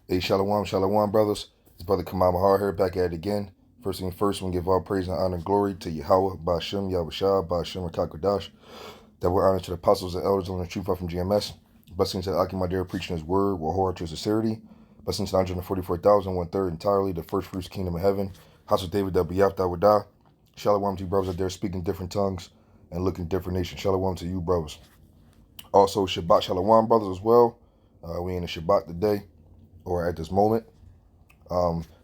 Hey, Shalom, Shalom, brothers. It's Brother Kamama Hard here, back at it again. First thing first, we give all praise and honor and glory to Yahawah, Bahasham, Yahawashi, Bahasham, qadash. That we're honored to the apostles and elders on the truth from GMS. Blessings to Aki, my dear, preaching his word, Wahora to sincerity. Blessings to 144,000, 1/3 entirely, the first fruits kingdom of heaven. House of David, that be after would die. Shalom to you, brothers out there speaking different tongues and looking different nations. Shalom to you, brothers. Also, Shabbat Shalom, brothers, as well. We in the Shabbat today, or at this moment.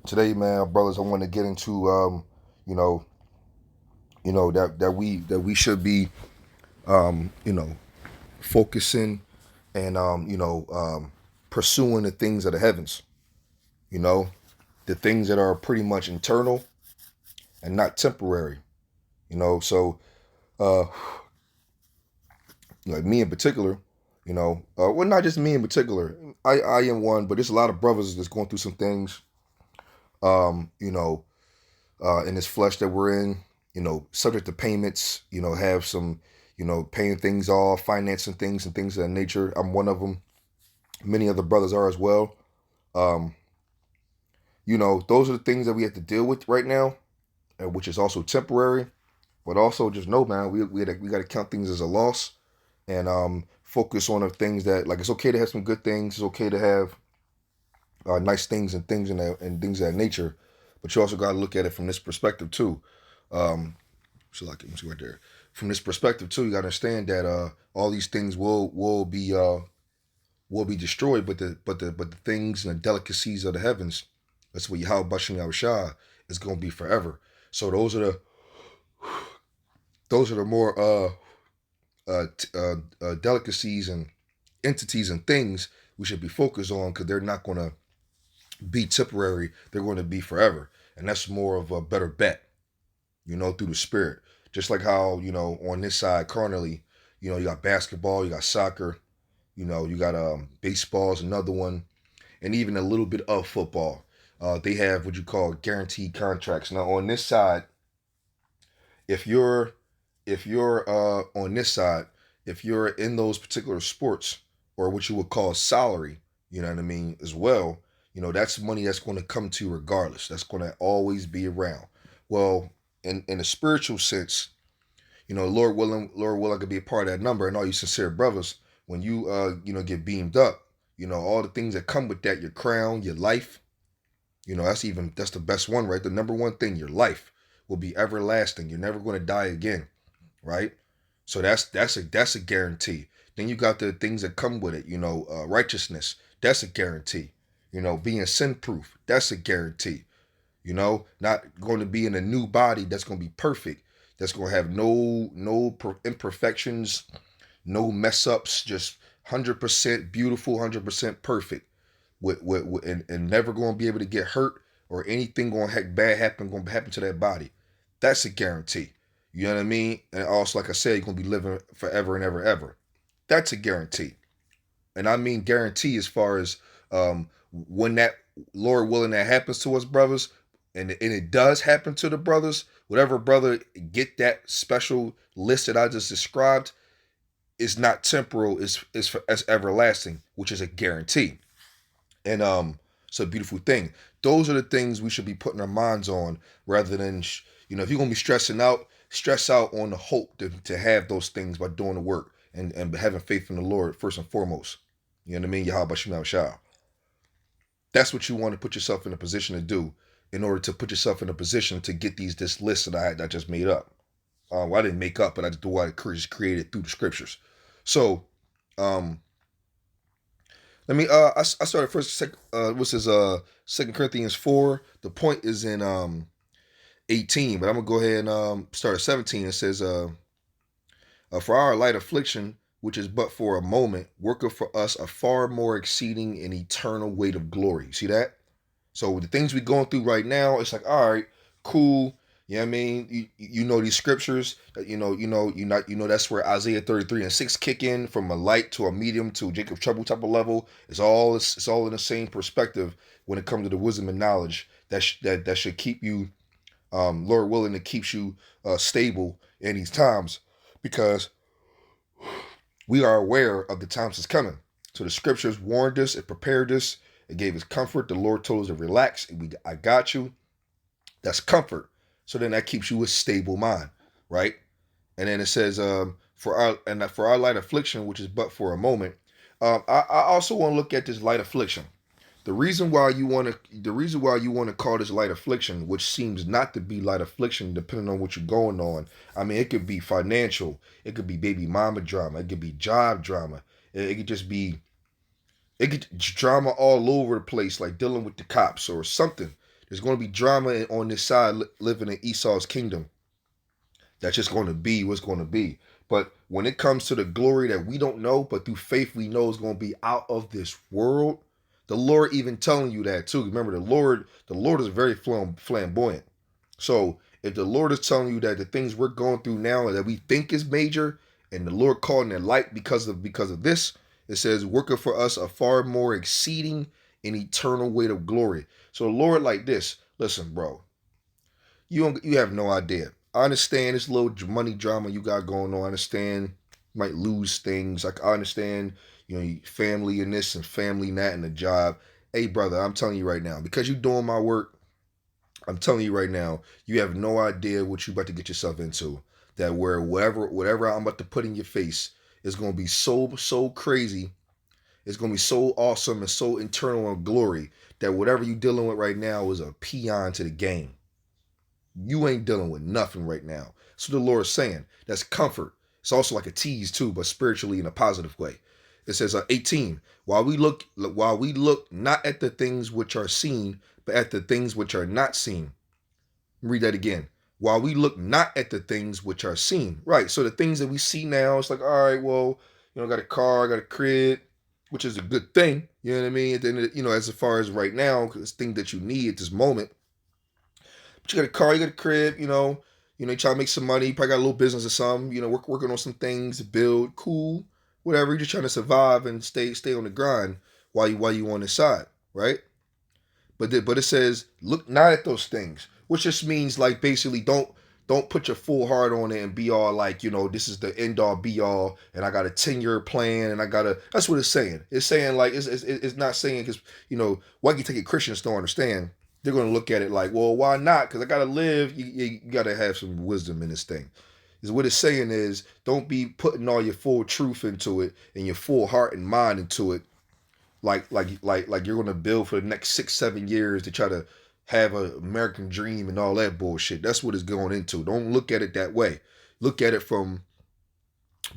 Today, man, brothers, I want to get into, you know, that we should be, focusing and, pursuing the things of the heavens. You know, the things that are pretty much internal and not temporary. So uh, like me in particular, well, not just me in particular. I am one, but there's a lot of brothers that's going through some things. Um, you know, in this flesh that we're in, subject to payments, have some, paying things off, financing things and things of that nature. I'm one of them. Many other brothers are as well. Um, those are the things that we have to deal with right now, which is also temporary, but also just know, man, we got to count things as a loss and focus on the things that, like, it's okay to have some good things. It's okay to have nice things and things and things of that nature, but you also got to look at it from this perspective too. So like, let me see right there. From this perspective too, you got to understand that all these things will be destroyed, but the things and the delicacies of the heavens, that's what Yahawashi is going to be forever. So those are the more delicacies and entities and things we should be focused on, because they're not going to be temporary. They're going to be forever, and that's more of a better bet, through the spirit. Just like how, on this side, carnally, you got basketball, you got soccer, you got baseball is another one, and even a little bit of football. They have what you call guaranteed contracts. Now on this side, if you're on this side, if you're in those particular sports, or what you would call salary, you know what I mean, as well, that's money that's going to come to you regardless. That's going to always be around. Well, in a spiritual sense, Lord willing, could be a part of that number. And all you sincere brothers, when you get beamed up, all the things that come with that, your crown, your life, that's the best one, right? The number one thing, your life will be everlasting. You're never going to die again, right? So that's a guarantee. Then you got the things that come with it, righteousness. That's a guarantee. Being sin proof. That's a guarantee. Not going to be in a new body that's going to be perfect. That's going to have no imperfections, no mess ups. Just 100% beautiful, 100% perfect. And never going to be able to get hurt, or anything going to happen to that body. That's a guarantee. You know what I mean? And also, like I said, you're going to be living forever and ever, ever. That's a guarantee. And I mean guarantee as far as when that, Lord willing, that happens to us, brothers, and it does happen to the brothers, whatever brother get that special list that I just described, is not temporal, is everlasting, which is a guarantee. And it's a beautiful thing. Those are the things we should be putting our minds on, rather than if you're gonna be stressing out, stress out on the hope to have those things by doing the work and having faith in the Lord first and foremost. You know what I mean? Yahawashi. That's what you want to put yourself in a position to do, in order to put yourself in a position to get this list that I just made up. Well, I didn't make up, but I just created through the scriptures. So let me I started first, which is 2 Corinthians 4. The point is in 18, but I'm gonna go ahead and start at 17. It says, for our light affliction, which is but for a moment, worketh for us a far more exceeding and eternal weight of glory. You see that? So the things we're going through right now, it's like, all right, cool. You know what I mean? You know these scriptures, that's where Isaiah 33:6 kick in, from a light to a medium to Jacob's trouble type of level. It's all in the same perspective when it comes to the wisdom and knowledge that should keep you, Lord willing, it keeps you stable in these times, because we are aware of the times that's coming. So the scriptures warned us, it prepared us, It gave us comfort. The Lord told us to relax. I got you. That's comfort. So then that keeps you with stable mind, right? And then it says, for our light affliction, which is but for a moment. I also want to look at this light affliction. The reason why you want to call this light affliction, which seems not to be light affliction, depending on what you're going on. I mean, it could be financial, it could be baby mama drama, it could be job drama, it could just be it could drama all over the place, like dealing with the cops or something. There's going to be drama on this side, living in Esau's kingdom. That's just going to be what's going to be. But when it comes to the glory that we don't know, but through faith we know is going to be out of this world, the Lord even telling you that too. Remember, the Lord is very flamboyant. So if the Lord is telling you that the things we're going through now that we think is major, and the Lord calling it light because of this, it says working for us a far more exceeding and eternal weight of glory. So the Lord like this. Listen, bro, you have no idea. I understand this little money drama you got going on. I understand you might lose things. Like I understand, family and this and family and that and the job. Hey, brother, I'm telling you right now, because you're doing my work, I'm telling you right now, you have no idea what you about to get yourself into. That whatever I'm about to put in your face is going to be so crazy. It's going to be so awesome and so internal and glory that whatever you're dealing with right now is a peon to the game. You ain't dealing with nothing right now. So the Lord is saying that's comfort. It's also like a tease too, but spiritually in a positive way. It says 18, while we look not at the things which are seen, but at the things which are not seen. Read that again. While we look not at the things which are seen. Right. So the things that we see now, it's like, all right, well, I got a car, I got a crib, which is a good thing. You know what I mean? And then, as far as right now, because it's things that you need at this moment. But you got a car, you got a crib, you try to make some money, you probably got a little business or something, working on some things to build, cool, whatever. You're just trying to survive and stay on the grind while you on the side, right? But it says look not at those things, which just means like basically don't put your full heart on it and be all like, this is the end all be all and I got a 10-year plan and that's what it's saying. It's saying like it's not saying because why you take it Christians don't understand. They're going to look at it like, well, why not? Because I got to live. You got to have some wisdom in this thing. Is what it's saying is don't be putting all your full truth into it and your full heart and mind into it like you're going to build for the next 6-7 years to try to have an American dream and all that bullshit. That's what it's going into. Don't look at it that way. Look at it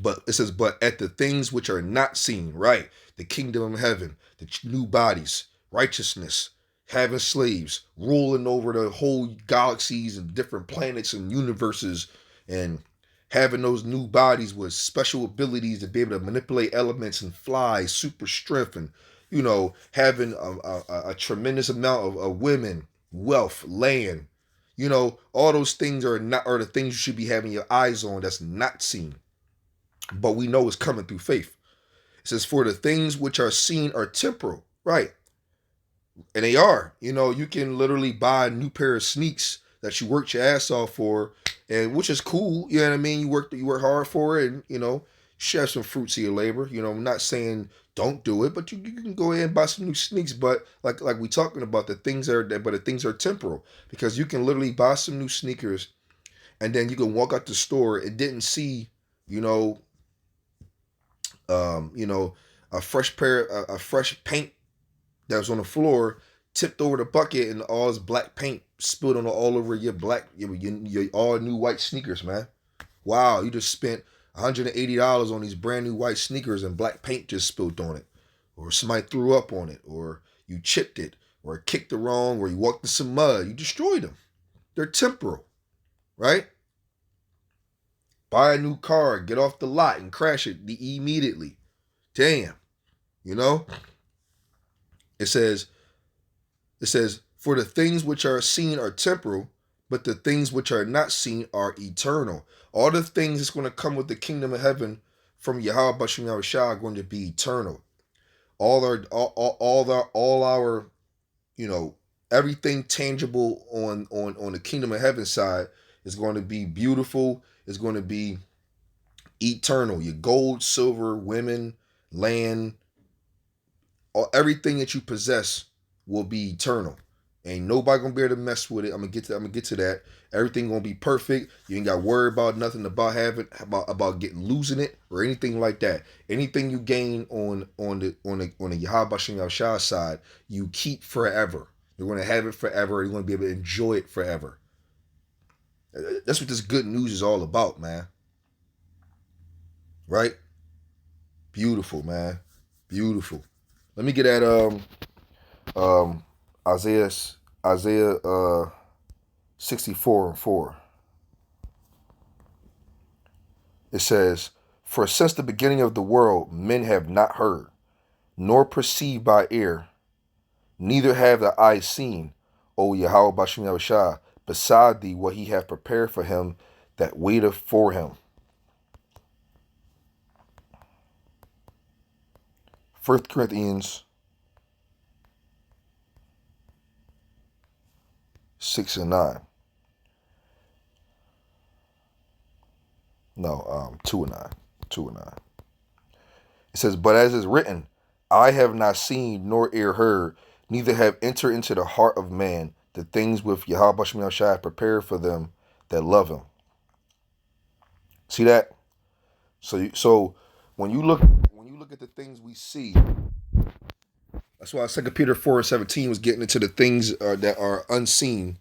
but it says, but at the things which are not seen, right? The kingdom of heaven, the new bodies, righteousness, having slaves, ruling over the whole galaxies and different planets and universes, and having those new bodies with special abilities to be able to manipulate elements and fly, super strength, and having a tremendous amount of women, wealth, land. All those things are the things you should be having your eyes on that's not seen, but we know it's coming through faith. It says, for the things which are seen are temporal, right? And they are. You can literally buy a new pair of sneaks that you worked your ass off for, and which is cool. You know what I mean? You work hard for it, and share some fruits of your labor. I'm not saying don't do it, but you can go ahead and buy some new sneaks. But like we talking about, the things are temporal, because you can literally buy some new sneakers, and then you can walk out the store and didn't see, a fresh paint that was on the floor, tipped over the bucket, and all this black paint spilled on all over your all new white sneakers, man. Wow, you just spent $180 on these brand new white sneakers and black paint just spilled on it. Or somebody threw up on it, or you chipped it, or kicked it wrong, or you walked in some mud. You destroyed them. They're temporal, right? Buy a new car, get off the lot and crash it immediately. Damn. It says, for the things which are seen are temporal, but the things which are not seen are eternal. All the things that's going to come with the kingdom of heaven from Yahawah Yahawashi are going to be eternal. All our, everything tangible on the kingdom of heaven side is going to be beautiful. It's going to be eternal. Your gold, silver, women, land, everything that you possess will be eternal. Ain't nobody gonna be able to mess with it. I'm gonna get to that. Everything gonna be perfect. You ain't got to worry about nothing about losing it or anything like that. Anything you gain on the Yahawashi side, you keep forever. You're gonna have it forever. You're gonna be able to enjoy it forever. That's what this good news is all about, man. Right? Beautiful, man. Beautiful. Let me get at Isaiah Isaiah 64:4. It says, "For since the beginning of the world men have not heard, nor perceived by ear, neither have the eye seen, O Yahawah Bahasham Yahawashi, beside thee what he hath prepared for him that waiteth for him." 1 Corinthians 6:9. No, 2:9. 2:9. It says, "But as is written, I have not seen nor ear heard, neither have entered into the heart of man the things which Yahawah Bahasham Yahawashi prepared for them that love him." See that? So when you look at the things we see, that's why 2 Peter 4:17 was getting into the things that are unseen.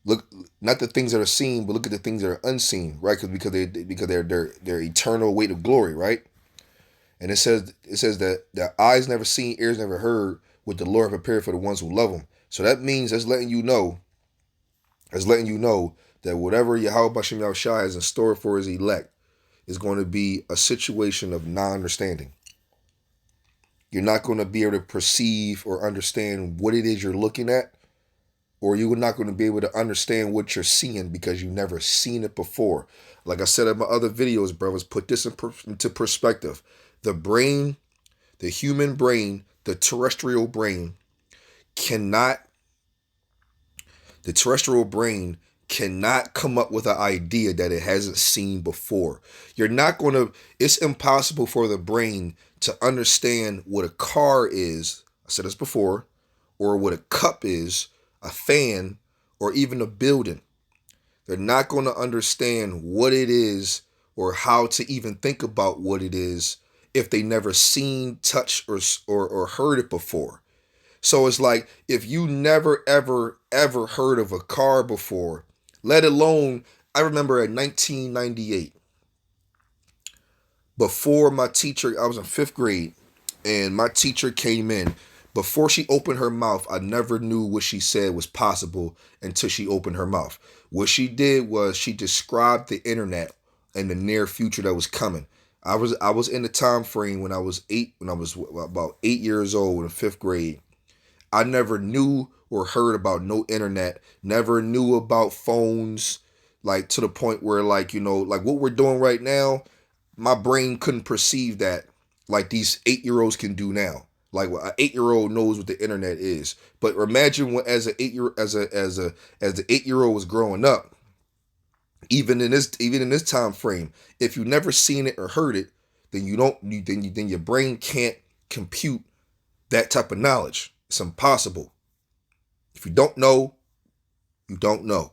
Look, not the things that are seen, but look at the things that are unseen, right? Because they're eternal weight of glory, right? And it says that the eyes never seen, ears never heard what the Lord prepared for the ones who love him. So that means that's letting you know that whatever Yahawah Bahasham Yahawashi has in store for his elect is going to be a situation of non-understanding. You're not going to be able to perceive or understand what it is you're looking at, or you're not going to be able to understand what you're seeing because you've never seen it before. Like I said in my other videos, brothers, put this into perspective. The brain, the human brain, the terrestrial brain cannot come up with an idea that it hasn't seen before. It's impossible for the brain to understand what a car is, I said this before, or what a cup is, a fan, or even a building. They're not going to understand what it is or how to even think about what it is if they never seen, touched, or heard it before. So it's like if you never, ever heard of a car before, let alone, I remember in 1998, before my teacher, I was in 5th grade, and my teacher came in. Before she opened her mouth, I never knew what she said was possible until she opened her mouth. What she did was she described the internet and the near future that was coming. I was in the time frame when I was about 8 years old in 5th grade. I never knew or heard about no internet, never knew about phones, like to the point where like what we're doing right now, my brain couldn't perceive that like these 8-year-olds can do now. Like an 8-year-old knows what the internet is. But imagine when as the 8-year-old was growing up, even in this time frame, if you never seen it or heard it, then then your brain can't compute that type of knowledge. It's impossible. If you don't know, you don't know,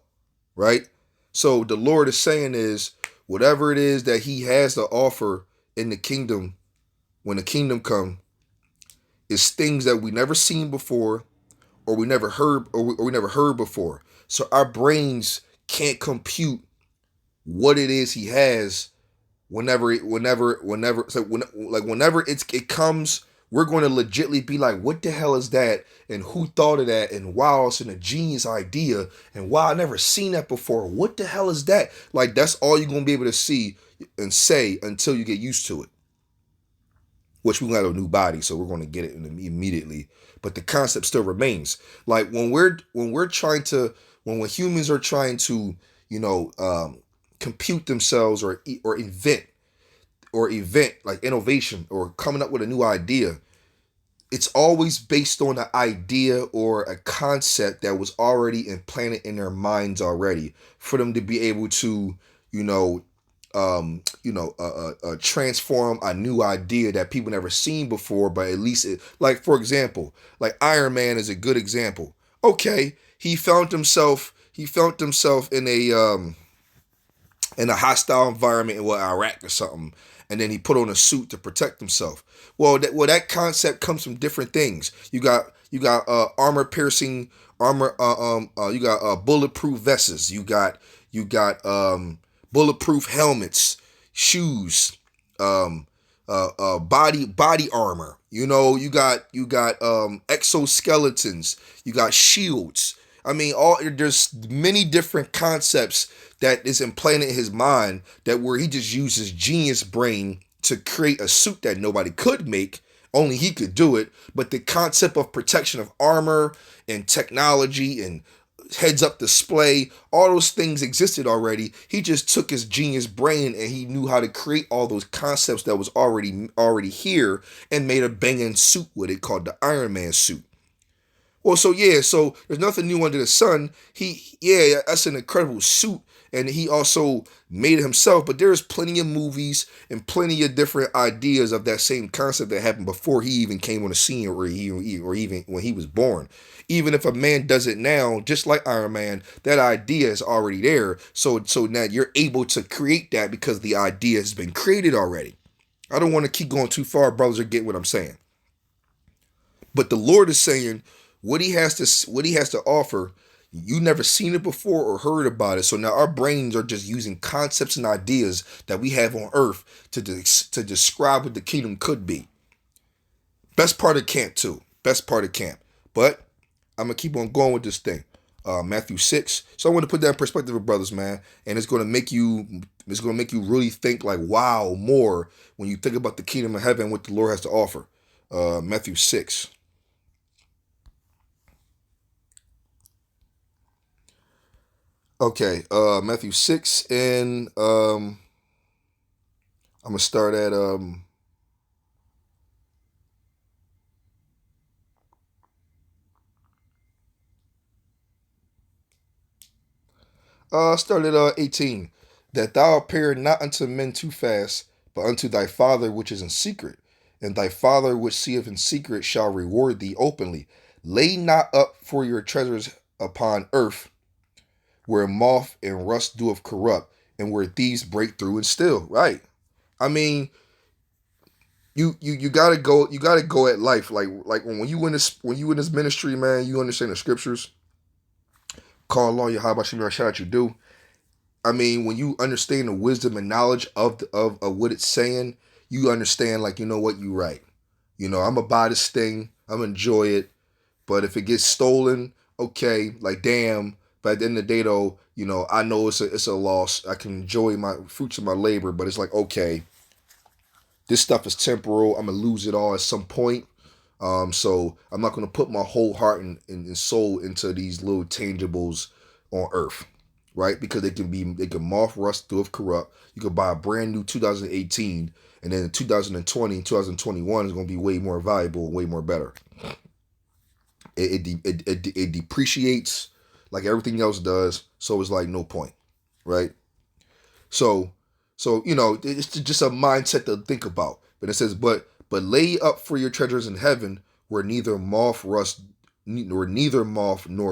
right? So the Lord is saying is whatever it is that he has to offer in the kingdom, when the kingdom come, is things that we never seen before, or we never heard, or we never heard before. So our brains can't compute what it is he has whenever it comes. We're going to legitly be like, what the hell is that? And who thought of that? And wow, it's a genius idea. And wow, I never seen that before. What the hell is that? Like, that's all you're going to be able to see and say until you get used to it. Which we got a new body, so we're going to get it immediately. But the concept still remains. Like when humans are trying to, compute themselves or event like innovation or coming up with a new idea, it's always based on an idea or a concept that was already implanted in their minds already for them to be able to, transform a new idea that people never seen before, but at least like, for example, like Iron Man is a good example. Okay, he found himself in a hostile environment in Iraq or something, and then he put on a suit to protect himself. That concept comes from different things. You got armor piercing armor. You got bulletproof vests. You got bulletproof helmets, shoes, body armor. You got exoskeletons. You got shields. I mean, there's many different concepts that is implanted in his mind that where he just uses genius brain to create a suit that nobody could make. Only he could do it. But the concept of protection of armor and technology and heads-up display, all those things existed already. He just took his genius brain and he knew how to create all those concepts that was already here and made a banging suit with it called the Iron Man suit. Well, so there's nothing new under the sun. That's an incredible suit, and he also made it himself. But there's plenty of movies and plenty of different ideas of that same concept that happened before he even came on the scene, or even when he was born. Even if a man does it now, just like Iron Man, that idea is already there. So now you're able to create that because the idea has been created already. I don't want to keep going too far, brothers are getting what I'm saying. But the Lord is saying, what he has to offer, you never seen it before or heard about it. So now our brains are just using concepts and ideas that we have on earth to describe what the kingdom could be. Best part of camp too. Best part of camp. But I'm gonna keep on going with this thing. Matthew 6. So I want to put that in perspective of brothers, man. And it's gonna make you really think like, wow, more when you think about the kingdom of heaven, what the Lord has to offer. Matthew 6. Okay, Matthew 6, and I'm gonna start at start at 18. That thou appear not unto men too fast, but unto thy Father which is in secret, and thy Father which seeth in secret shall reward thee openly. Lay not up for your treasures upon earth, where moth and rust doeth corrupt, and where thieves break through and steal. Right. I mean, you gotta go at life like when you in this ministry, man. You understand the scriptures. Call on Yahawashi, shout out you do. I mean, when you understand the wisdom and knowledge of what it's saying, you understand like, you know what, you right. I'm gonna buy this thing, I'm gonna enjoy it, but if it gets stolen, okay, like damn. But at the end of the day, though, I know it's a loss. I can enjoy my fruits of my labor, but it's like, okay, this stuff is temporal. I'm gonna lose it all at some point. So I'm not gonna put my whole heart and soul into these little tangibles on earth, right? Because they can moth, rust, doth corrupt. You could buy a brand new 2018, and then in 2020, 2021 is gonna be way more valuable, way more better. It depreciates like everything else does, so it's like no point, right? So it's just a mindset to think about. But it says, but lay up for your treasures in heaven, where neither moth nor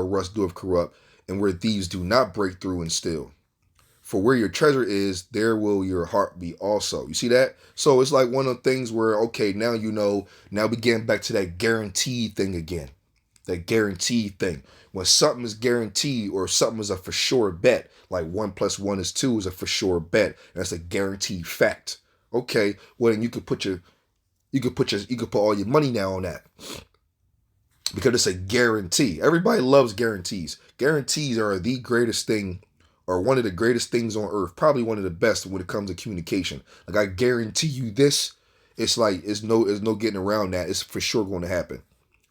rust doeth corrupt, and where thieves do not break through and steal. For where your treasure is, there will your heart be also. You see that? So it's like one of the things where, okay, now now we getting back to that guaranteed thing again. That guaranteed thing. When something is guaranteed or something is a for sure bet, like 1 + 1 is 2 is a for sure bet. And that's a guaranteed fact. Okay, well then you could put all your money now on that. Because it's a guarantee. Everybody loves guarantees. Guarantees are the greatest thing, or one of the greatest things on earth. Probably one of the best when it comes to communication. Like, I guarantee you this. It's like it's no getting around that. It's for sure going to happen.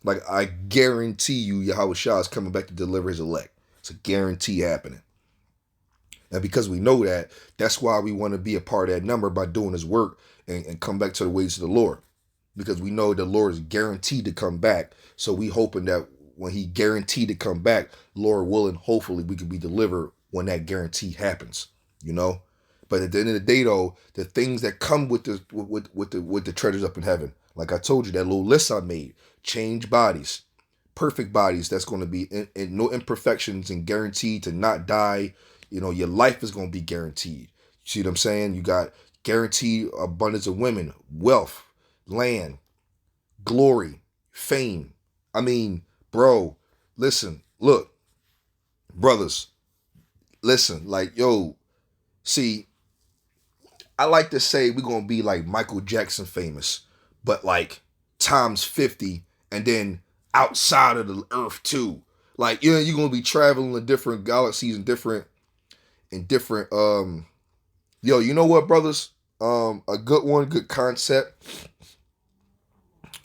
Like, I guarantee you Yahawashi is coming back to deliver his elect. It's a guarantee happening. And because we know that, that's why we want to be a part of that number by doing his work and come back to the ways of the Lord. Because we know the Lord is guaranteed to come back. So we hoping that when he guaranteed to come back, Lord willing, hopefully we could be delivered when that guarantee happens. But at the end of the day, though, the things that come with the treasures up in heaven, like I told you, that little list I made, change bodies, perfect bodies that's going to be in no imperfections and guaranteed to not die. Your life is going to be guaranteed. You see what I'm saying? You got guaranteed abundance of women, wealth, land, glory, fame. I mean, bro, listen, look, brothers, listen, like, yo, see, I like to say we're going to be like Michael Jackson famous, but like times 50 and then outside of the earth too. Like, you're going to be traveling to different galaxies and different, yo, you know what, brothers? A good one, good concept.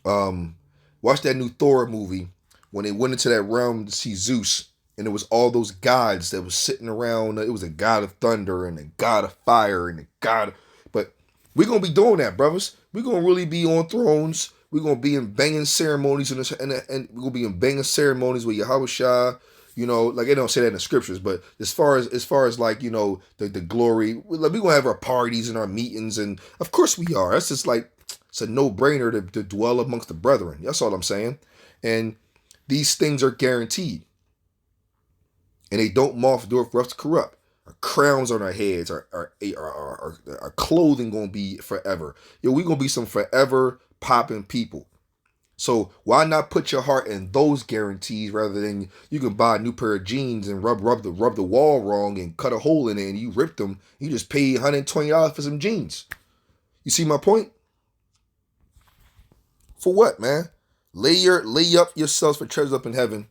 Watch that new Thor movie when they went into that realm to see Zeus, and it was all those gods that was sitting around. It was a god of thunder and a god of fire and a god. But we're gonna be doing that, brothers. We're gonna really be on thrones. We're gonna be in banging ceremonies and we're gonna be in banging ceremonies with Yahawashi. Like they don't say that in the scriptures, but as far as like, the glory, we're gonna have our parties and our meetings, and of course we are. That's just like, it's a no-brainer to dwell amongst the brethren. That's all I'm saying. And these things are guaranteed. And they don't moth, doth, rust, corrupt. Our crowns on our heads, our clothing gonna be forever. We gonna be some forever popping people. So why not put your heart in those guarantees rather than you can buy a new pair of jeans and rub the wall wrong and cut a hole in it and you ripped them. You just pay $120 for some jeans. You see my point? For what, man? Lay up yourselves for treasures up in heaven,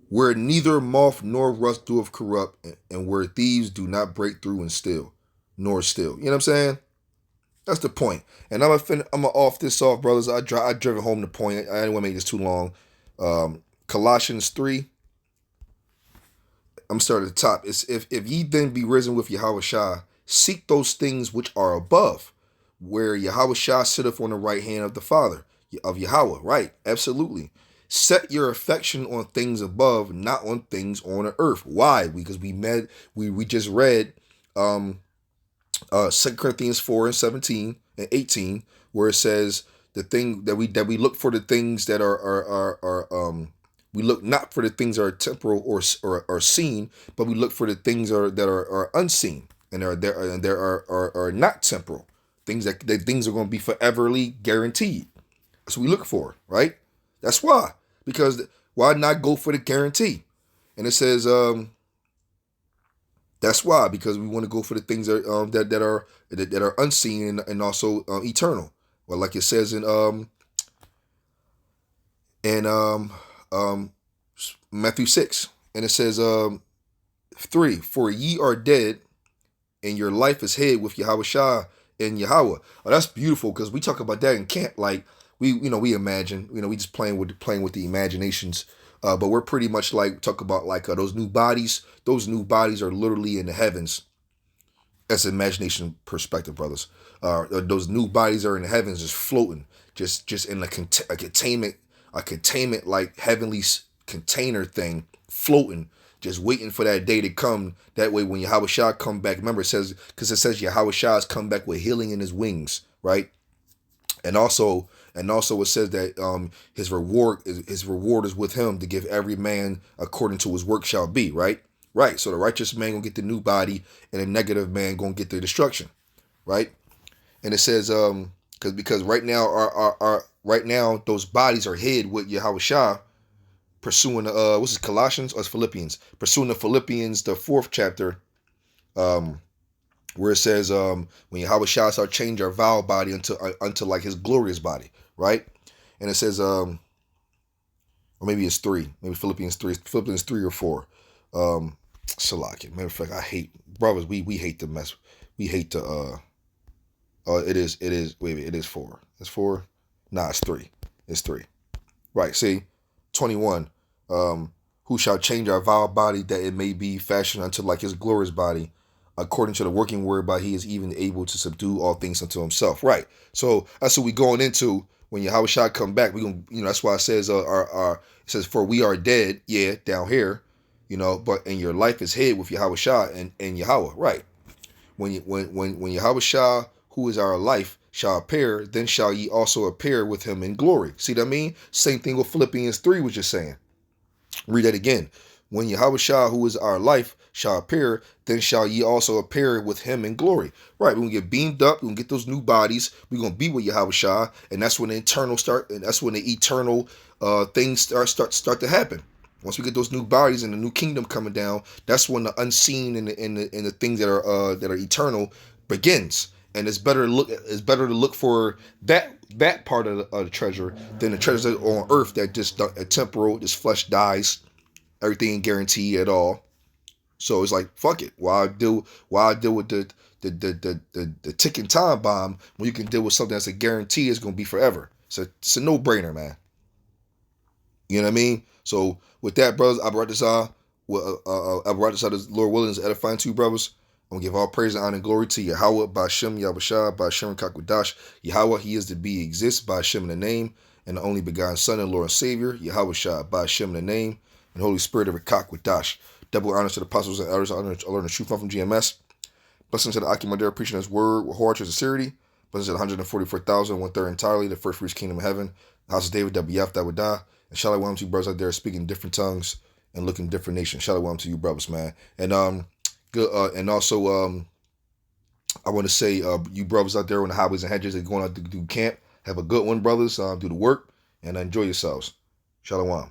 where neither moth nor rust doeth corrupt, and where thieves do not break through and steal, nor steal. You know what I'm saying? That's the point. And I'm gonna off this off, brothers. I driven home the point. I didn't want to make this too long. Colossians 3. I'm starting at the top. It's if ye then be risen with Yahawashi, seek those things which are above, where Yahawashi sitteth on the right hand of the Father, of Yahawah. Right, absolutely. Set your affection on things above, not on things on the earth. Why? Because we just read 2 Corinthians 4 and 17 and 18, where it says the thing that we look for the things that are we look not for the things that are temporal or seen, but we look for the things that are unseen and are not temporal. Things that things are going to be foreverly guaranteed. That's what we look for, right? That's why. Because why not go for the guarantee? And it says that's why, because we want to go for the things that are unseen and also eternal. Well, like it says in Matthew 6, and it says 3, for ye are dead, and your life is hid with Yahawashi and Yahawah. Oh, that's beautiful, because we talk about that in camp. Like we imagine, we just playing with the imaginations. But we're pretty much like talk about like those new bodies. Those new bodies are literally in the heavens. That's an imagination perspective, brothers. Those new bodies are in the heavens, just floating, just in a containment like heavenly container thing, floating, just waiting for that day to come. That way, when Yahawashi come back, remember it says Yahawashi come back with healing in his wings, right? And also it says that his reward is with him to give every man according to his work shall be, right? Right. So the righteous man gonna get the new body, and the negative man gonna get the destruction, right? And it says because right now our those bodies are hid with Yahawashi, pursuing what's it, Colossians or it's Philippians, pursuing the Philippians, the 4th chapter, where it says when Yahawashi shall change our vile body unto like his glorious body, right? And it says or maybe it's 3, maybe Philippians 3 or 4. Salaki. Matter of fact, I hate brothers. We hate the mess. We hate the it is wait a minute, it is 4. It's 4. Nah, it's 3. It's 3. Right. See, 21. Who shall change our vile body that it may be fashioned unto like his glorious body, according to the working whereby he is even able to subdue all things unto himself. Right. So that's what we going into when Yahawashi come back. We gonna, that's why it says it says for we are dead, down here, but and your life is hid with Yahawashi and Yahawah, right? When Yahawashi, who is our life, shall appear, then shall ye also appear with him in glory. See what I mean? Same thing with Philippians 3 was just saying. Read that again. When Yahawashi, who is our life, shall appear, then shall ye also appear with him in glory. Right, we're gonna get beamed up, we're gonna get those new bodies, we're gonna be with Yahawashi, and that's when the eternal things start to happen. Once we get those new bodies and the new kingdom coming down, that's when the unseen and the things that are eternal begins. And it's better to look for that part of the treasure than the treasures on earth that just temporal. This flesh dies, everything ain't guaranteed at all. So it's like, fuck it. Why deal with the ticking time bomb when you can deal with something that's a guarantee is gonna be forever? So it's a no-brainer, man. You know what I mean? So with that, brothers, I brought this out. Lord willing, is edifying to you, brothers. I'm gonna give all praise and honor and glory to Yahawah, Bahasham, Yahawashi, Bahasham, qadash. Yahawah, he is to be, exists, Bahasham in the name, and the only begotten Son and Lord and Savior, Yahawashi, Bahasham in the name, and Holy Spirit of qadash. Double honors to the apostles and elders. I learned the truth from GMS. Blessings to the Akimadir, preaching his word with horror to sincerity. Blessings to the 144,000, 1/3 entirely, the first fruits kingdom of heaven. The house of David, WF, that would die. And shalom to you brothers out there speaking different tongues and looking different nations. Shalom to you brothers, man. And good. And also, I want to say, you brothers out there on the highways and hedges that are going out to do camp, have a good one, brothers. Do the work and enjoy yourselves. Shalom.